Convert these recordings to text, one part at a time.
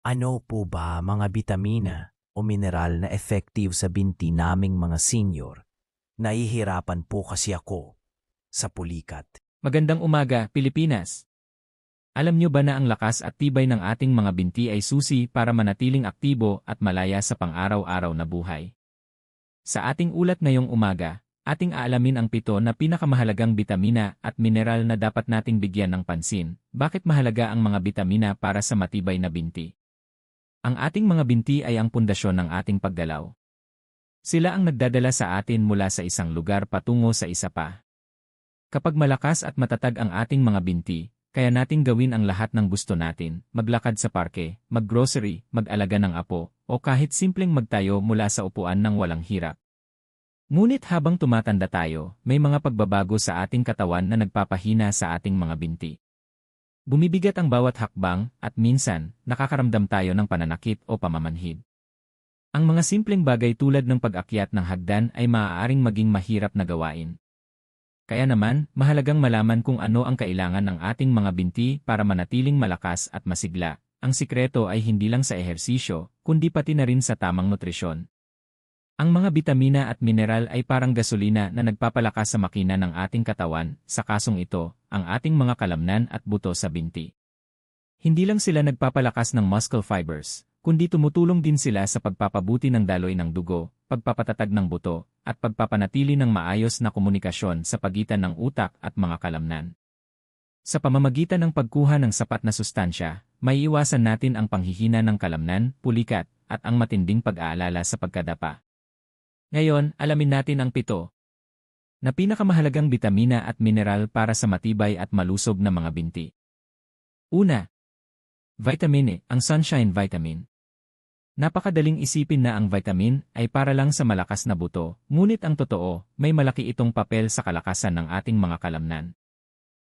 Ano po ba mga bitamina o mineral na effective sa binti naming mga senior? Nahihirapan po kasi ako sa pulikat. Magandang umaga, Pilipinas! Alam nyo ba na ang lakas at tibay ng ating mga binti ay susi para manatiling aktibo at malaya sa pang-araw-araw na buhay? Sa ating ulat ngayong umaga, ating aalamin ang 7 na pinakamahalagang bitamina at mineral na dapat nating bigyan ng pansin. Bakit mahalaga ang mga bitamina para sa matibay na binti? Ang ating mga binti ay ang pundasyon ng ating paggalaw. Sila ang nagdadala sa atin mula sa isang lugar patungo sa isa pa. Kapag malakas at matatag ang ating mga binti, kaya nating gawin ang lahat ng gusto natin, maglakad sa parke, maggrocery, mag-alaga ng apo, o kahit simpleng magtayo mula sa upuan ng walang hirap. Ngunit habang tumatanda tayo, may mga pagbabago sa ating katawan na nagpapahina sa ating mga binti. Bumibigat ang bawat hakbang at minsan, nakakaramdam tayo ng pananakit o pamamanhid. Ang mga simpleng bagay tulad ng pag-akyat ng hagdan ay maaaring maging mahirap na gawain. Kaya naman, mahalagang malaman kung ano ang kailangan ng ating mga binti para manatiling malakas at masigla. Ang sikreto ay hindi lang sa ehersisyo, kundi pati na rin sa tamang nutrisyon. Ang mga bitamina at mineral ay parang gasolina na nagpapalakas sa makina ng ating katawan, sa kasong ito, ang ating mga kalamnan at buto sa binti. Hindi lang sila nagpapalakas ng muscle fibers, kundi tumutulong din sila sa pagpapabuti ng daloy ng dugo, pagpapatatag ng buto, at pagpapanatili ng maayos na komunikasyon sa pagitan ng utak at mga kalamnan. Sa pamamagitan ng pagkuha ng sapat na sustansya, maiiwasan natin ang panghihina ng kalamnan, pulikat, at ang matinding pag-aalala sa pagkadapa. Ngayon, alamin natin ang 7 na pinakamahalagang bitamina at mineral para sa matibay at malusog na mga binti. Una, Vitamin E, ang sunshine vitamin. Napakadaling isipin na ang vitamin ay para lang sa malakas na buto, ngunit ang totoo, may malaki itong papel sa kalakasan ng ating mga kalamnan.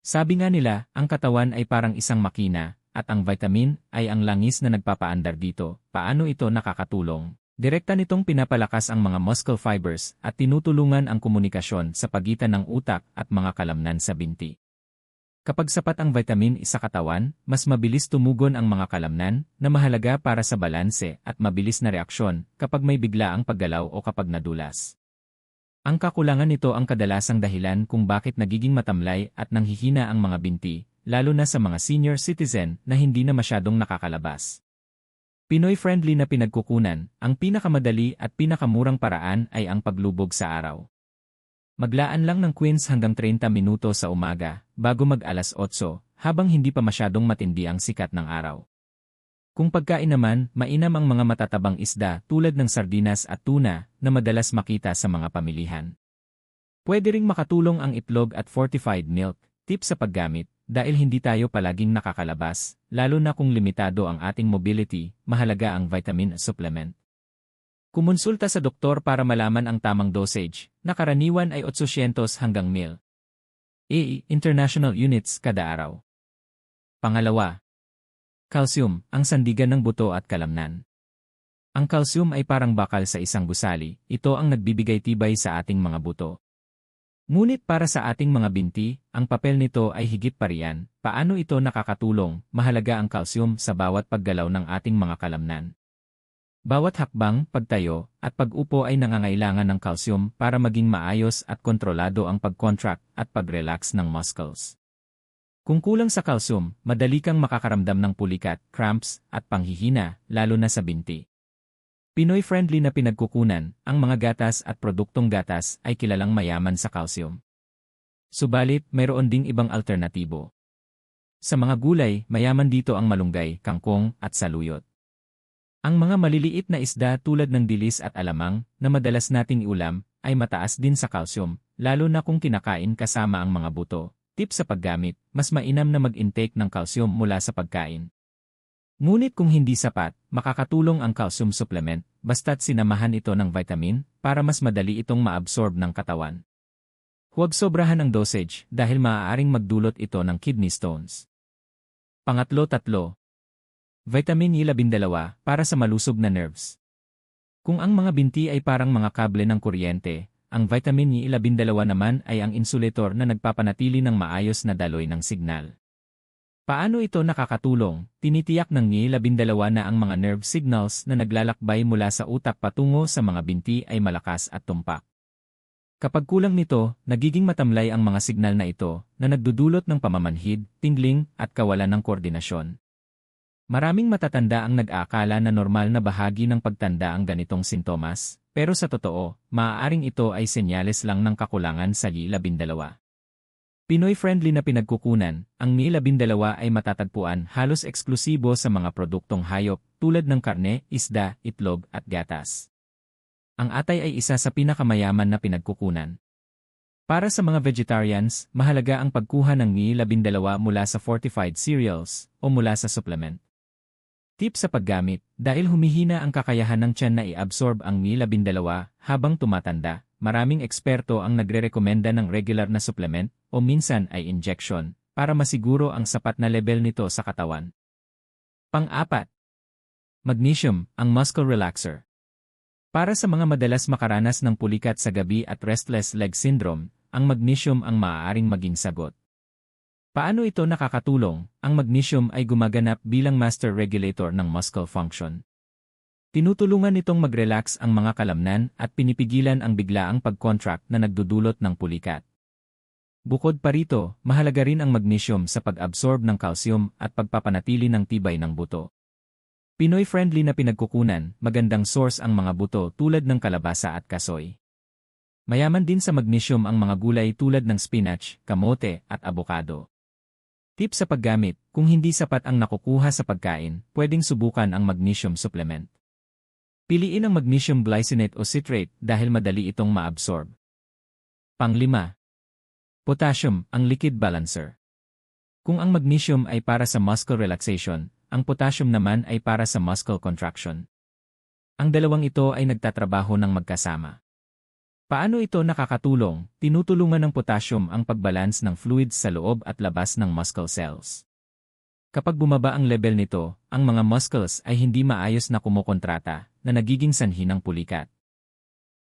Sabi nga nila, ang katawan ay parang isang makina, at ang vitamin ay ang langis na nagpapaandar dito. Paano ito nakakatulong? Direkta nitong pinapalakas ang mga muscle fibers at tinutulungan ang komunikasyon sa pagitan ng utak at mga kalamnan sa binti. Kapag sapat ang vitamin E sa katawan, mas mabilis tumugon ang mga kalamnan na mahalaga para sa balanse at mabilis na reaksyon kapag may biglaang paggalaw o kapag nadulas. Ang kakulangan nito ang kadalasang dahilan kung bakit nagiging matamlay at nanghihina ang mga binti, lalo na sa mga senior citizen na hindi na masyadong nakakalabas. Pinoy-friendly na pinagkukunan, ang pinakamadali at pinakamurang paraan ay ang paglubog sa araw. Maglaan lang ng 15 hanggang 30 minuto sa umaga, bago mag-alas 8, habang hindi pa masyadong matindi ang sikat ng araw. Kung pagkain naman, mainam ang mga matatabang isda tulad ng sardinas at tuna na madalas makita sa mga pamilihan. Pwede ring makatulong ang itlog at fortified milk, tip sa paggamit, dahil hindi tayo palaging nakakalabas, lalo na kung limitado ang ating mobility, mahalaga ang vitamin supplement. Kumonsulta sa doktor para malaman ang tamang dosage, na karaniwan ay 800 hanggang 1000 international units kada araw. Pangalawa, calcium, ang sandigan ng buto at kalamnan. Ang calcium ay parang bakal sa isang gusali, ito ang nagbibigay tibay sa ating mga buto. Ngunit para sa ating mga binti, ang papel nito ay higit pa riyan. Paano ito nakakatulong? Mahalaga ang calcium sa bawat paggalaw ng ating mga kalamnan. Bawat hakbang, pagtayo, at pag-upo ay nangangailangan ng calcium para maging maayos at kontrolado ang pag-contract at pag-relax ng muscles. Kung kulang sa calcium, madali kang makakaramdam ng pulikat, cramps, at panghihina, lalo na sa binti. Pinoy-friendly na pinagkukunan, ang mga gatas at produktong gatas ay kilalang mayaman sa calcium. Subalit, mayroon ding ibang alternatibo. Sa mga gulay, mayaman dito ang malunggay, kangkong, at saluyot. Ang mga maliliit na isda tulad ng dilis at alamang na madalas nating iulam ay mataas din sa calcium, lalo na kung kinakain kasama ang mga buto. Tip sa paggamit, mas mainam na mag-intake ng calcium mula sa pagkain. Ngunit kung hindi sapat, makakatulong ang calcium supplement, basta't sinamahan ito ng vitamin para mas madali itong maabsorb ng katawan. Huwag sobrahan ang dosage dahil maaaring magdulot ito ng kidney stones. Pangatlo, Vitamin E12 para sa malusog na nerves. Kung ang mga binti ay parang mga kable ng kuryente, ang vitamin E12 naman ay ang insulator na nagpapanatili ng maayos na daloy ng signal. Paano ito nakakatulong? Tinitiyak ng NI-12 na ang mga nerve signals na naglalakbay mula sa utak patungo sa mga binti ay malakas at tumpak. Kapag kulang nito, nagiging matamlay ang mga signal na ito na nagdudulot ng pamamanhid, tingling at kawalan ng koordinasyon. Maraming matatanda ang nag-aakala na normal na bahagi ng pagtanda ang ganitong sintomas, pero sa totoo, maaaring ito ay senyales lang ng kakulangan sa NI-12. Pinoy-friendly na pinagkukunan, ang NI-12 ay matatagpuan halos eksklusibo sa mga produktong hayop tulad ng karne, isda, itlog at gatas. Ang atay ay isa sa pinakamayaman na pinagkukunan. Para sa mga vegetarians, mahalaga ang pagkuha ng NI-12 mula sa fortified cereals o mula sa supplement. Tip sa paggamit, dahil humihina ang kakayahan ng tiyan na i-absorb ang NI-12 habang tumatanda, maraming eksperto ang nagrerekomenda ng regular na supplement o minsan ay injection para masiguro ang sapat na level nito sa katawan. Pang-apat, magnesium, ang muscle relaxer. Para sa mga madalas makaranas ng pulikat sa gabi at restless leg syndrome, ang magnesium ang maaaring maging sagot. Paano ito nakakatulong? Ang magnesium ay gumaganap bilang master regulator ng muscle function. Tinutulungan nitong mag-relax ang mga kalamnan at pinipigilan ang biglaang pag-contract na nagdudulot ng pulikat. Bukod pa rito, mahalaga rin ang magnesium sa pag-absorb ng calcium at pagpapanatili ng tibay ng buto. Pinoy-friendly na pinagkukunan, magandang source ang mga buto tulad ng kalabasa at kasoy. Mayaman din sa magnesium ang mga gulay tulad ng spinach, kamote at abokado. Tip sa paggamit, kung hindi sapat ang nakukuha sa pagkain, pwedeng subukan ang magnesium supplement. Piliin ang magnesium glycinate o citrate dahil madali itong maabsorb. Pang-5. Potassium, ang liquid balancer. Kung ang magnesium ay para sa muscle relaxation, ang potassium naman ay para sa muscle contraction. Ang dalawang ito ay nagtatrabaho ng magkasama. Paano ito nakakatulong? Tinutulungan ng potassium ang pagbalance ng fluids sa loob at labas ng muscle cells. Kapag bumaba ang level nito, ang mga muscles ay hindi maayos na kumokontrata, na nagiging sanhi ng pulikat.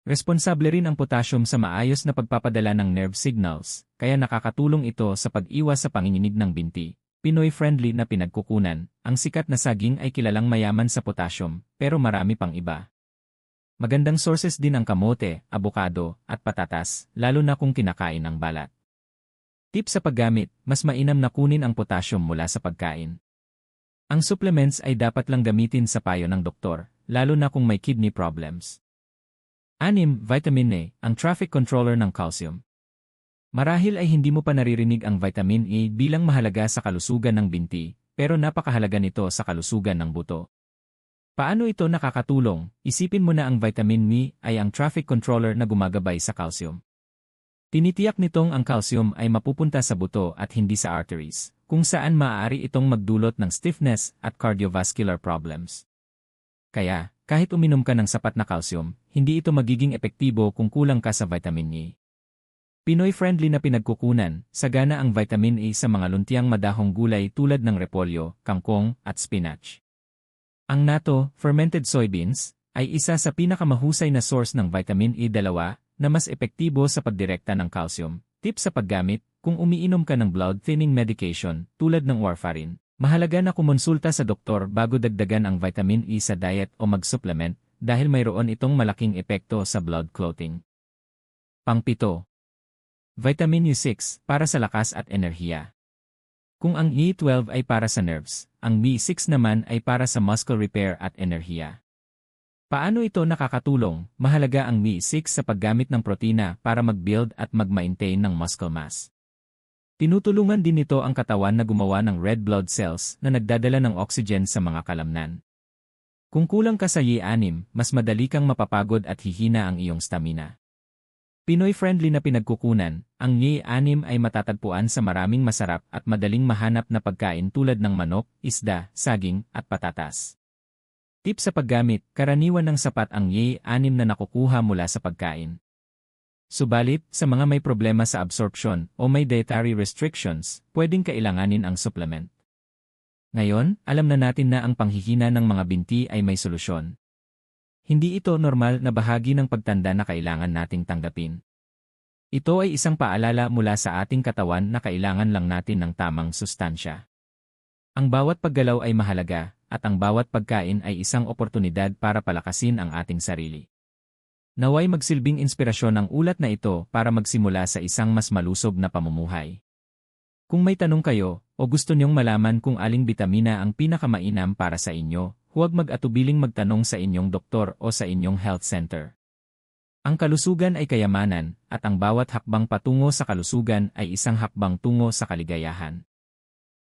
Responsable rin ang potassium sa maayos na pagpapadala ng nerve signals, kaya nakakatulong ito sa pag-iwas sa panginginig ng binti. Pinoy-friendly na pinagkukunan, ang sikat na saging ay kilalang mayaman sa potassium, pero marami pang iba. Magandang sources din ang kamote, abokado, at patatas, lalo na kung kinakain ng balat. Tip sa paggamit, mas mainam na kunin ang potassium mula sa pagkain. Ang supplements ay dapat lang gamitin sa payo ng doktor, lalo na kung may kidney problems. 6. Vitamin A, ang traffic controller ng calcium. Marahil ay hindi mo pa naririnig ang vitamin A bilang mahalaga sa kalusugan ng binti, pero napakahalaga nito sa kalusugan ng buto. Paano ito nakakatulong? Isipin mo na ang vitamin A ay ang traffic controller na gumagabay sa calcium. Tinitiyak nitong ang calcium ay mapupunta sa buto at hindi sa arteries, kung saan maaari itong magdulot ng stiffness at cardiovascular problems. Kaya, kahit uminom ka ng sapat na calcium, hindi ito magiging epektibo kung kulang ka sa vitamin A. Pinoy-friendly na pinagkukunan, sagana ang vitamin A sa mga luntiang madahong gulay tulad ng repolyo, kangkong, at spinach. Ang natto, fermented soybeans, ay isa sa pinakamahusay na source ng vitamin A2 na mas epektibo sa pagdirekta ng calcium. Tip sa paggamit, kung umiinom ka ng blood-thinning medication tulad ng warfarin, mahalaga na kumonsulta sa doktor bago dagdagan ang vitamin E sa diet o mag-supplement dahil mayroon itong malaking epekto sa blood clotting. Pang-7. Vitamin U6 para sa lakas at enerhiya. Kung ang E12 ay para sa nerves, ang B6 naman ay para sa muscle repair at enerhiya. Paano ito nakakatulong? Mahalaga ang B6 sa paggamit ng protina para mag-build at mag-maintain ng muscle mass. Tinutulungan din nito ang katawan na gumawa ng red blood cells na nagdadala ng oxygen sa mga kalamnan. Kung kulang ka sa Y6, mas madali kang mapapagod at hihina ang iyong stamina. Pinoy-friendly na pinagkukunan, ang Y6 ay matatagpuan sa maraming masarap at madaling mahanap na pagkain tulad ng manok, isda, saging, at patatas. Tip sa paggamit, karaniwan ng sapat ang Y6 na nakukuha mula sa pagkain. Subalit, sa mga may problema sa absorption o may dietary restrictions, pwedeng kailanganin ang supplement. Ngayon, alam na natin na ang panghihina ng mga binti ay may solusyon. Hindi ito normal na bahagi ng pagtanda na kailangan nating tanggapin. Ito ay isang paalala mula sa ating katawan na kailangan lang natin ng tamang sustansya. Ang bawat paggalaw ay mahalaga, at ang bawat pagkain ay isang oportunidad para palakasin ang ating sarili. Naway magsilbing inspirasyon ang ulat na ito para magsimula sa isang mas malusog na pamumuhay. Kung may tanong kayo, o gusto niyong malaman kung aling bitamina ang pinakamainam para sa inyo, huwag mag-atubiling magtanong sa inyong doktor o sa inyong health center. Ang kalusugan ay kayamanan, at ang bawat hakbang patungo sa kalusugan ay isang hakbang tungo sa kaligayahan.